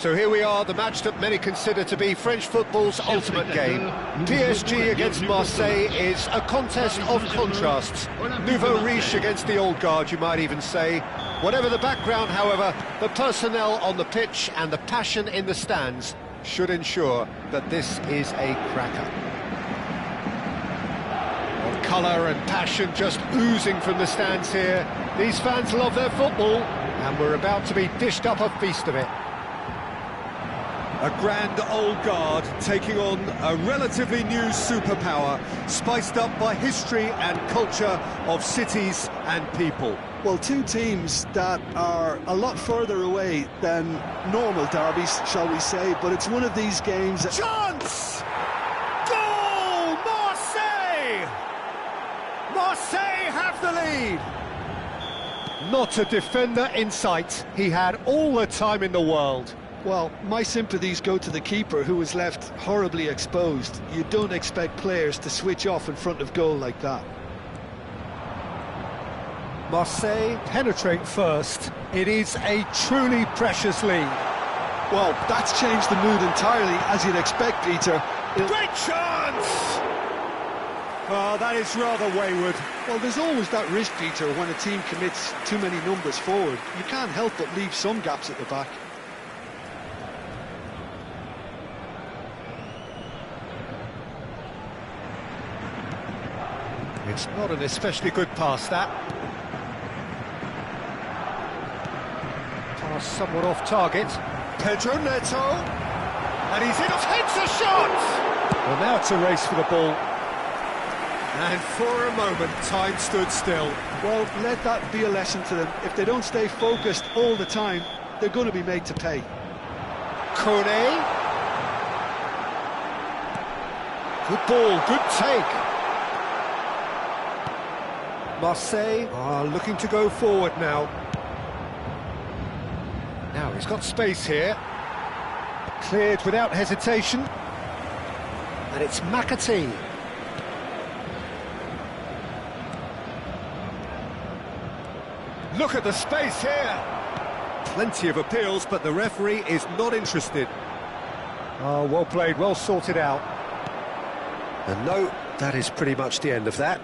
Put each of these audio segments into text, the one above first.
So here we are, the match that many consider to be French football's ultimate game. PSG against Marseille is a contest of contrasts. Nouveau riche against the old guard, you might even say. Whatever the background, however, the personnel on the pitch and the passion in the stands should ensure that this is a cracker. Well, colour and passion just oozing from the stands here. These fans love their football, and we're about to be dished up a feast of it. A grand old guard taking on a relatively new superpower, spiced up by history and culture of cities and people. Well, two teams that are a lot further away than normal derbies, shall we say, but it's one of these games... Chance! Goal! Marseille! Marseille have the lead! Not a defender in sight. He had all the time in the world. Well, my sympathies go to the keeper, who was left horribly exposed. You don't expect players to switch off in front of goal like that. Marseille penetrate first. It is a truly precious lead. Well, that's changed the mood entirely, as you'd expect, Peter. Great chance! Oh, that is rather wayward. Well, there's always that risk, Peter, when a team commits too many numbers forward. You can't help but leave some gaps at the back. It's not an especially good pass, that. Pass somewhat off target. Pedro Neto. And he's in, takes a shot! Well, now it's a race for the ball. And for a moment, time stood still. Well, let that be a lesson to them. If they don't stay focused all the time, they're going to be made to pay. Kone. Good ball, good take. Marseille are looking to go forward now. Now he's got space here. Cleared without hesitation. And it's McAtee. Look at the space here. Plenty of appeals, but the referee is not interested. Oh, well played, well sorted out. And no, that is pretty much the end of that.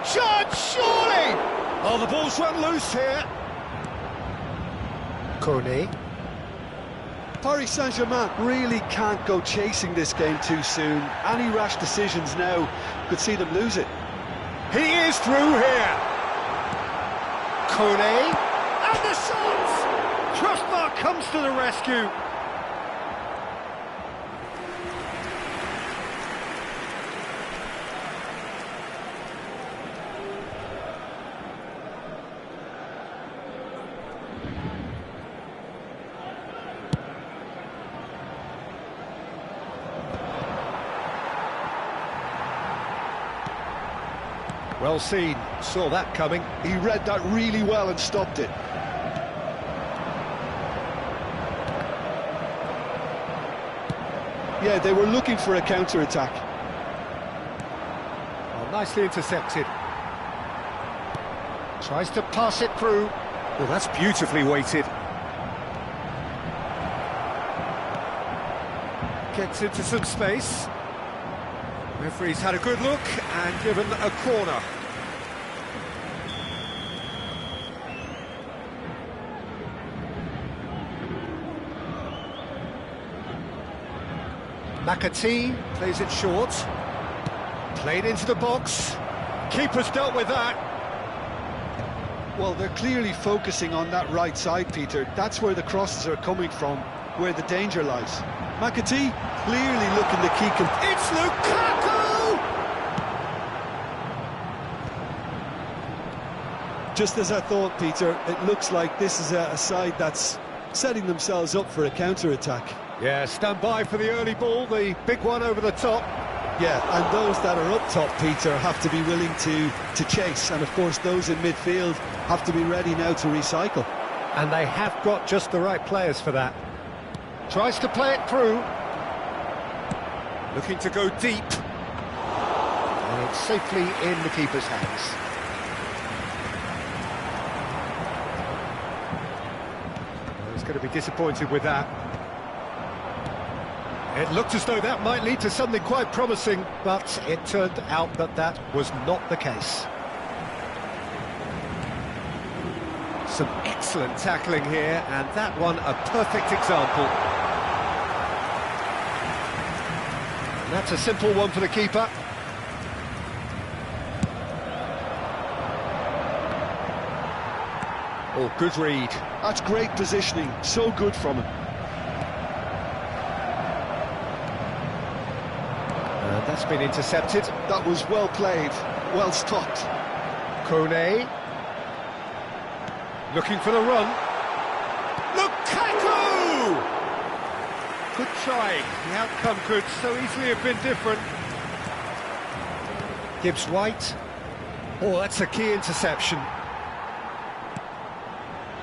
Shot, surely! Oh, the ball's run loose here. Kone. Paris Saint-Germain really can't go chasing this game too soon. Any rash decisions now could see them lose it. He is through here. Kone. And the shot! Crossbar comes to the rescue. Well seen, saw that coming. He read that really well and stopped it. Yeah, they were looking for a counter-attack. Well, nicely intercepted. Tries to pass it through. Well, that's beautifully weighted. Gets into some space. Referee's had a good look and given a corner. McAtee plays it short. Played into the box. Keeper's dealt with that. Well, they're clearly focusing on that right side, Peter. That's where the crosses are coming from, where the danger lies. McAtee clearly looking to keep him. It's Lukaku! Just as I thought, Peter, it looks like this is a side that's setting themselves up for a counter-attack. Yeah, stand by for the early ball, the big one over the top. Yeah, and those that are up top, Peter, have to be willing to chase. And, of course, those in midfield have to be ready now to recycle. And they have got just the right players for that. Tries to play it through. Looking to go deep. And it's safely in the keeper's hands. He's going to be disappointed with that. It looked as though that might lead to something quite promising, but it turned out that that was not the case. Some excellent tackling here, and that one a perfect example. And that's a simple one for the keeper. Oh, good read. That's great positioning, so good from him. And that's been intercepted. That was well played, well stopped. Kone. Looking for the run. Lukaku! Good try. The outcome could so easily have been different. Gibbs White. Oh, that's a key interception.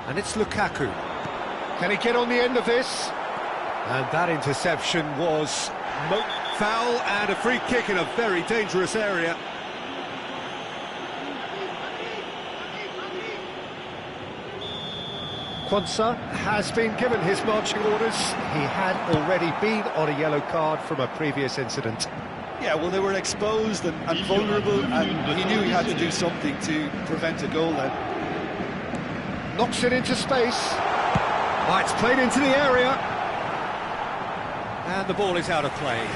And it's Lukaku. Can he get on the end of this? And that interception was Foul and a free kick in a very dangerous area. Quansah has been given his marching orders. He had already been on a yellow card from a previous incident. Yeah, well, they were exposed and vulnerable, and he knew he had to do something to prevent a goal then. Knocks it into space. Oh, it's played into the area. And the ball is out of play.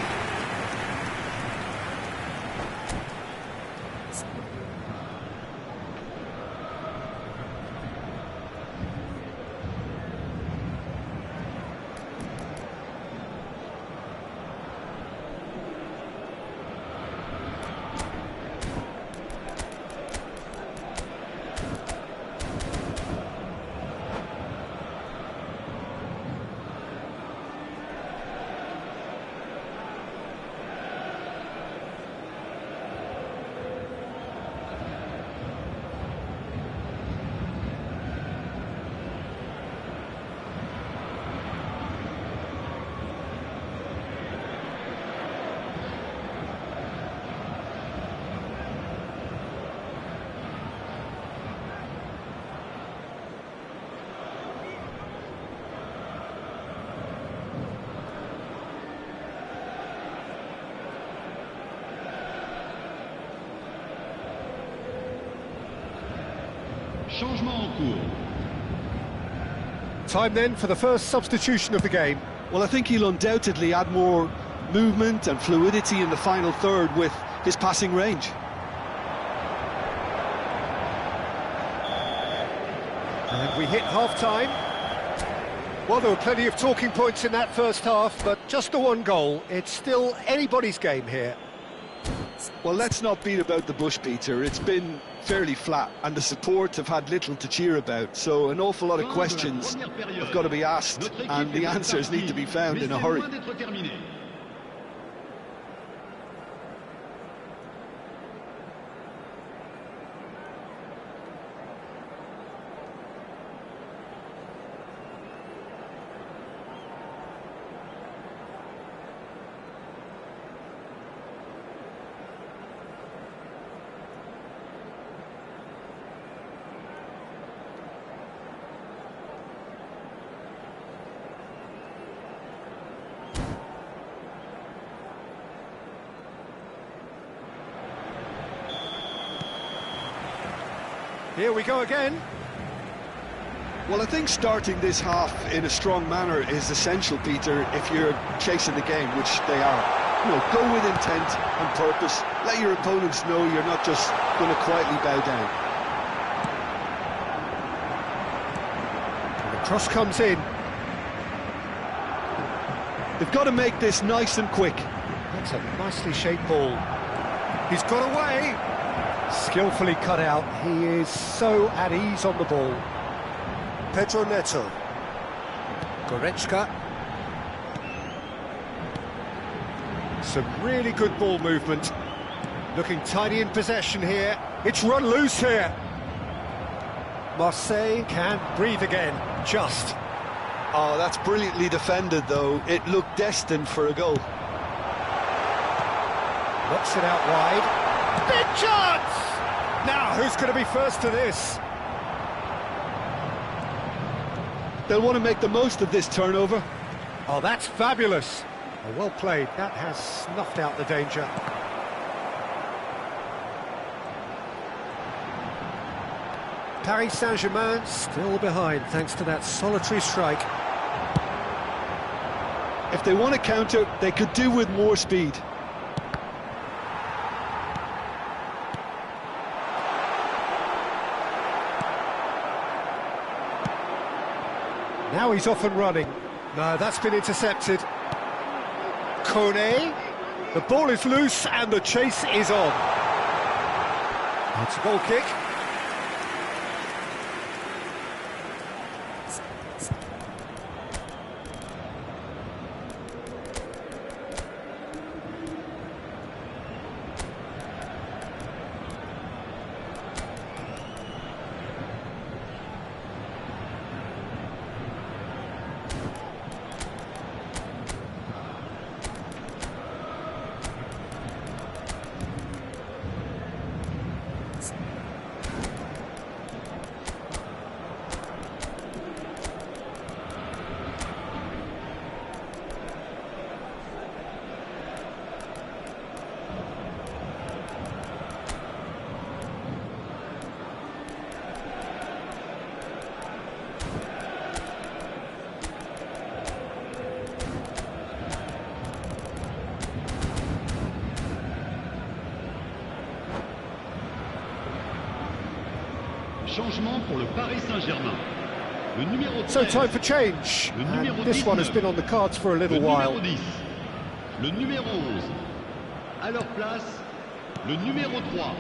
Time then for the first substitution of the game. Well, I think he'll undoubtedly add more movement and fluidity in the final third with his passing range. And we hit half-time. Well, there were plenty of talking points in that first half, but just the one goal. It's still anybody's game here. Well, let's not beat about the bush, Peter. It's been fairly flat, and the support have had little to cheer about, so an awful lot of questions have got to be asked, and the answers need to be found in a hurry. Here we go again. Well, I think starting this half in a strong manner is essential, Peter, if you're chasing the game, which they are. You know, go with intent and purpose. Let your opponents know you're not just going to quietly bow down. And the cross comes in. They've got to make this nice and quick. That's a nicely shaped ball. He's got away. Skillfully cut out. He is so at ease on the ball. Pedro Neto. Goretzka. Some really good ball movement. Looking tidy in possession here. It's run loose here. Marseille can't breathe again. Just. Oh, that's brilliantly defended, though. It looked destined for a goal. Knocks it out wide. Big chance! Now, who's going to be first to this? They'll want to make the most of this turnover. Oh, that's fabulous. Oh, well played. That has snuffed out the danger. Paris Saint-Germain still behind thanks to that solitary strike. If they want to counter, they could do with more speed. Now he's off and running. No, that's been intercepted. Kone. The ball is loose and the chase is on. It's a goal kick. Changement pour le Paris Saint-Germain. Le numéro 13. So time for change. And this one has been on the cards for a little while. Le numéro 11. À leur place, le numéro 3,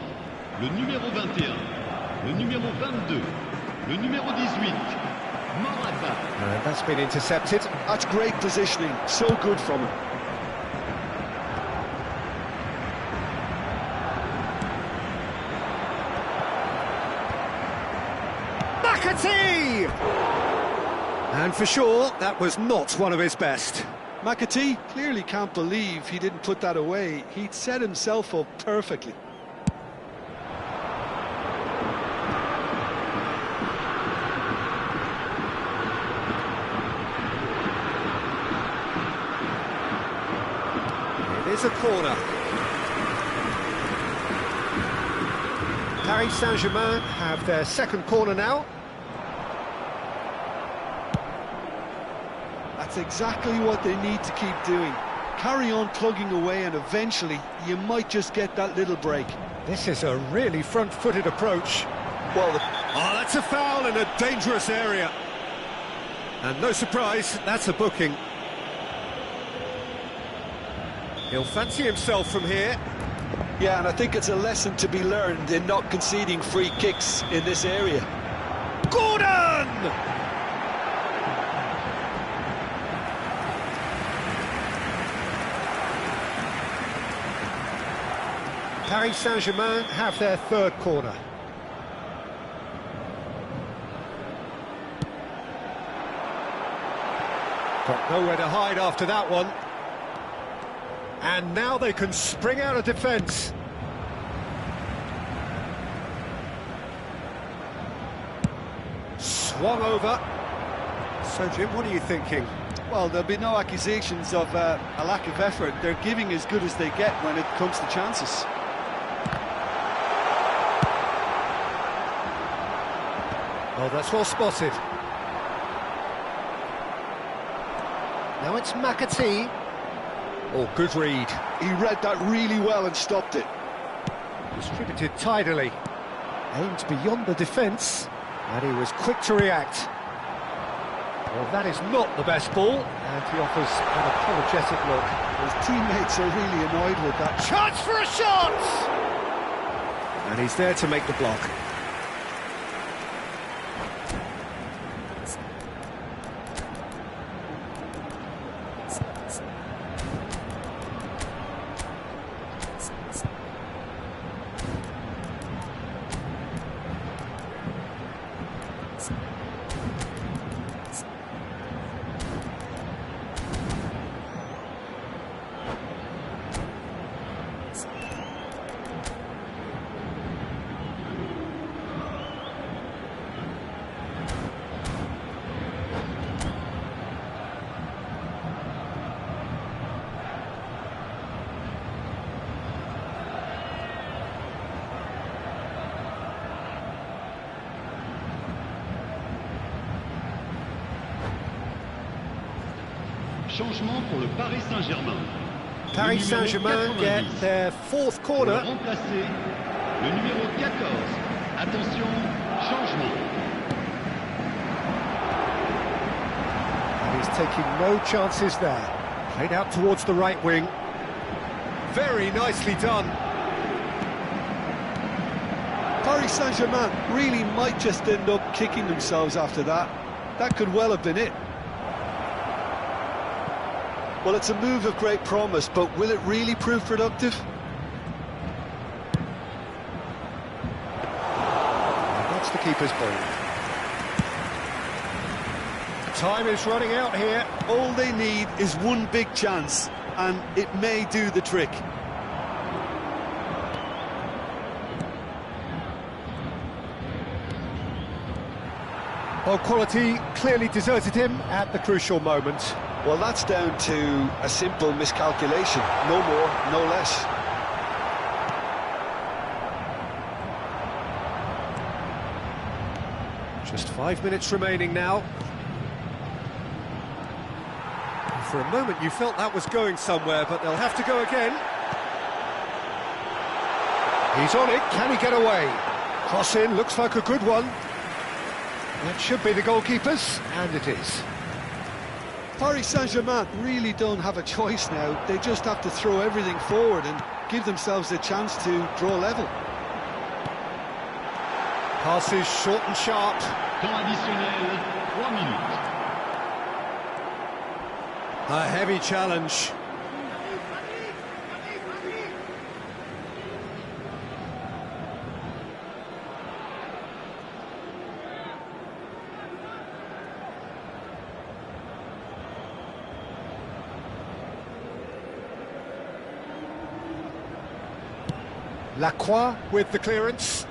le numéro 21, le numéro 22, le numéro 18. Morata. That's been intercepted. That's great positioning. So good from him. And for sure, that was not one of his best. McAtee clearly can't believe he didn't put that away. He'd set himself up perfectly. It is a corner. Paris Saint-Germain have their second corner now. That's exactly what they need to keep doing. Carry on plugging away and eventually you might just get that little break. This is a really front-footed approach. Well, oh, that's a foul in a dangerous area. And no surprise, that's a booking. He'll fancy himself from here. yeah, and I think it's a lesson to be learned in not conceding free kicks in this area. Gordon! Paris Saint-Germain have their third corner. Got nowhere to hide after that one. And now they can spring out of defence. Swung over. So, Jim, what are you thinking? Well, there'll be no accusations of a lack of effort. They're giving as good as they get when it comes to chances. Oh, that's well spotted. Now it's McAtee. Oh, good read. He read that really well and stopped it. Distributed tidily. Aimed beyond the defence, and he was quick to react. Well, that is not the best ball, and he offers an apologetic look. His teammates are really annoyed with that. Chance for a shot! And he's there to make the block. Changement pour le Paris Saint-Germain. Paris Saint-Germain get their fourth corner. Remplacer le numéro 14. Attention, changement. And he's taking no chances there. Played out towards the right wing. Very nicely done. Paris Saint-Germain really might just end up kicking themselves after that. That could well have been it. Well, it's a move of great promise, but will it really prove productive? That's the keeper's ball. Time is running out here. All they need is one big chance, and it may do the trick. Well, quality clearly deserted him at the crucial moment. Well, that's down to a simple miscalculation. No more, no less. Just 5 minutes remaining now. For a moment you felt that was going somewhere, but they'll have to go again. He's on it, can he get away? Cross in, looks like a good one. That should be the goalkeeper's, and it is. Paris Saint-Germain really don't have a choice now. They just have to throw everything forward and give themselves a chance to draw level. Passes short and sharp. Temps additionnel, 3 minutes. A heavy challenge. Lacroix with the clearance.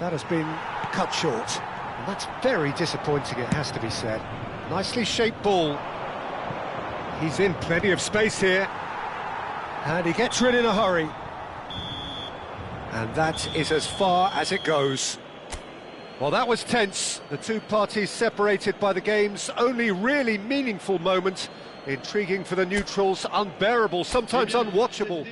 That has been cut short. And that's very disappointing, it has to be said. Nicely shaped ball. He's in plenty of space here. And he gets rid in a hurry. And that is as far as it goes. Well, that was tense. The two parties separated by the game's only really meaningful moment. Intriguing for the neutrals, unbearable, sometimes unwatchable.